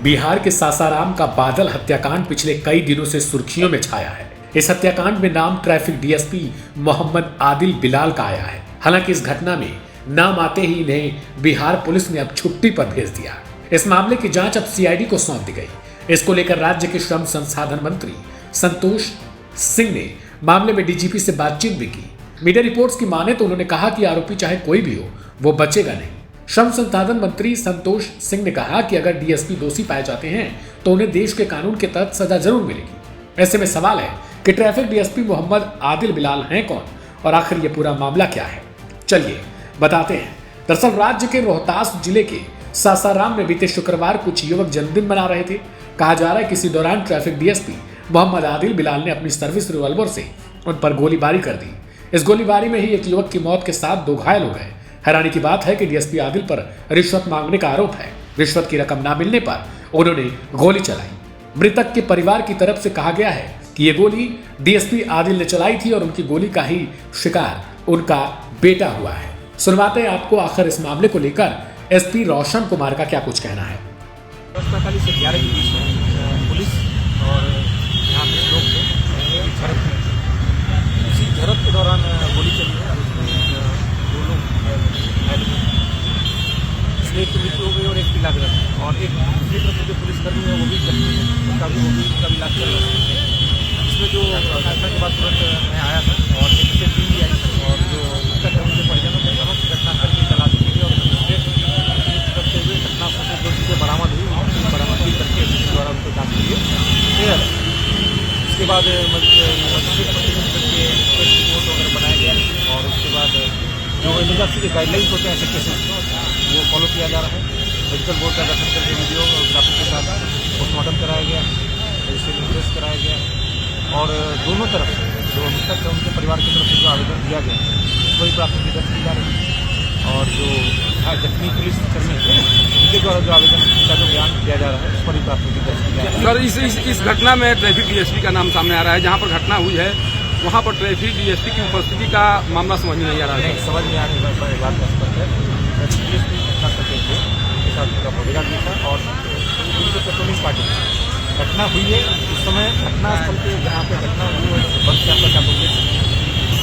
बिहार के सासाराम का बादल हत्याकांड पिछले कई दिनों से सुर्खियों में छाया है। इस हत्याकांड में नाम ट्रैफिक डीएसपी मोहम्मद आदिल बिलाल का आया है। हालांकि इस घटना में नाम आते ही इन्हें बिहार पुलिस ने अब छुट्टी पर भेज दिया। इस मामले की जांच अब सीआईडी को सौंप दी गई। इसको लेकर राज्य के श्रम संसाधन मंत्री संतोष सिंह ने मामले में डीजीपी से बातचीत भी की। मीडिया रिपोर्ट्स की माने तो उन्होंने कहा कि आरोपी चाहे कोई भी हो, वो बचेगा नहीं। श्रम संसाधन मंत्री संतोष सिंह ने कहा कि अगर डीएसपी दोषी पाए जाते हैं तो उन्हें देश के कानून के तहत सजा जरूर मिलेगी। ऐसे में सवाल है कि ट्रैफिक डीएसपी मोहम्मद आदिल बिलाल हैं कौन और आखिर ये पूरा मामला क्या है। चलिए बताते हैं। दरअसल राज्य के रोहतास जिले के सासाराम में बीते शुक्रवार कुछ युवक जन्मदिन मना रहे थे। कहा जा रहा है किसी दौरान ट्रैफिक डीएसपी मोहम्मद आदिल बिलाल ने अपनी सर्विस रिवॉल्वर से उन पर गोलीबारी कर दी। इस गोलीबारी में ही एक युवक की मौत के साथ 2 घायल हो गए। हैरानी की बात है कि डीएसपी आदिल पर रिश्वत मांगने का आरोप है। रिश्वत की रकम न मिलने पर उन्होंने गोली चलाई। मृतक के परिवार की तरफ से कहा गया है कि ये गोली डीएसपी आदिल ने चलाई थी और उनकी गोली का ही शिकार उनका बेटा हुआ है। सुनवाते हैं आपको आखिर इस मामले को लेकर एसपी रोशन कुमार का क्या कुछ कहना है। 10:45 से 11 के बीच में पुलिस और यहाँ पे लोग थे, झड़प में उसी झड़प के दौरान गोली चली है। उसमें 2 लोग घायल हुए, इसमें एक की मृत्यु हो गई और एक की लाश है। और एक दूसरी तरफ जो पुलिसकर्मी है वो भी जख्मी है, उसका भी इलाज चल रहा है। इसमें जो घटना के बाद तुरंत मैं आया था और एक से टीम भी आई और जो मृतक है उनके परिजनों के समस्त घटनास्थल की तलाश की गई और करते हुए घटनास्थल से जो चीज़ें बरामद हुई उनकी बरामदगी करके उसके द्वारा उनको जाँच के लिए तैयार है। उसके बाद मजिस्ट्रेट करके रिपोर्ट वगैरह बनाया गया और उसके बाद जो एमरजेंसी के गाइडलाइंस होते हैं ऐसे केसेस वो फॉलो किया जा रहा है। मेडिकल बोर्ड का गठन करके वीडियोग्राफी के साथ पोस्टमार्टम कराया गया, रजिस्ट्रेशन टेस्ट कराया गया और दोनों तरफ से जो मृतक है उनके परिवार की तरफ से जो आवेदन दिया गया उस पर भी प्राथमिकी दर्ज की जा रही है और जो जख्मी पुलिस कर्मी थे उनके द्वारा जो आवेदन का जो बयान दिया जा रहा है उस पर भी प्राथमिकी दर्ज की जा रही है। सर इस घटना में ट्रैफिक डीएसपी का नाम सामने आ रहा है। जहाँ पर घटना हुई है वहाँ पर ट्रैफिक डीएसपी की उपस्थिति का मामला समझ में नहीं आ रहा है। समझ में आने की बात स्पष्ट है। डीएसपी घटना करते थे उसके साथ उनका बॉडीगार्ड भी था और उनके पेट्रोलिंग पार्टी घटना हुई है। उस समय घटनास्थल पे जहाँ पे घटना हुई है बंद कैंप का बोलते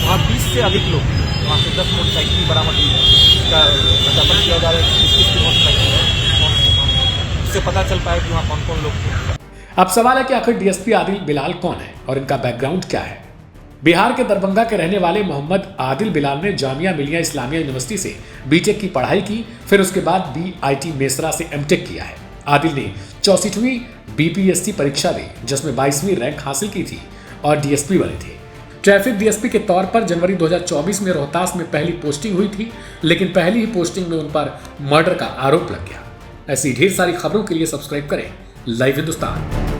वहाँ 20 से अधिक लोग, वहाँ से 10 मोटरसाइकिल बरामद हुई है। इसका सत्यापन किया जा रहा है कि किस मोटरसाइकिल है, इससे पता चल पाया कि वहाँ कौन कौन लोग थे। अब सवाल है कि आखिर डीएसपी आदिल बिलाल कौन है और इनका बैकग्राउंड क्या है। बिहार के दरभंगा के रहने वाले मोहम्मद आदिल बिलाल ने जामिया मिलिया इस्लामिया यूनिवर्सिटी से बीटेक की पढ़ाई की, फिर उसके बाद बीआईटी मेसरा से एमटेक किया है। आदिल ने 64वीं बीपीएससी परीक्षा दी जिसमें 22वीं रैंक हासिल की थी और डीएसपी बने थे। ट्रैफिक डीएसपी के तौर पर जनवरी 2024 में रोहतास में पहली पोस्टिंग हुई थी, लेकिन पहली ही पोस्टिंग में उन पर मर्डर का आरोप लग गया। ऐसी ढेर सारी खबरों के लिए सब्सक्राइब करें लाइव हिंदुस्तान।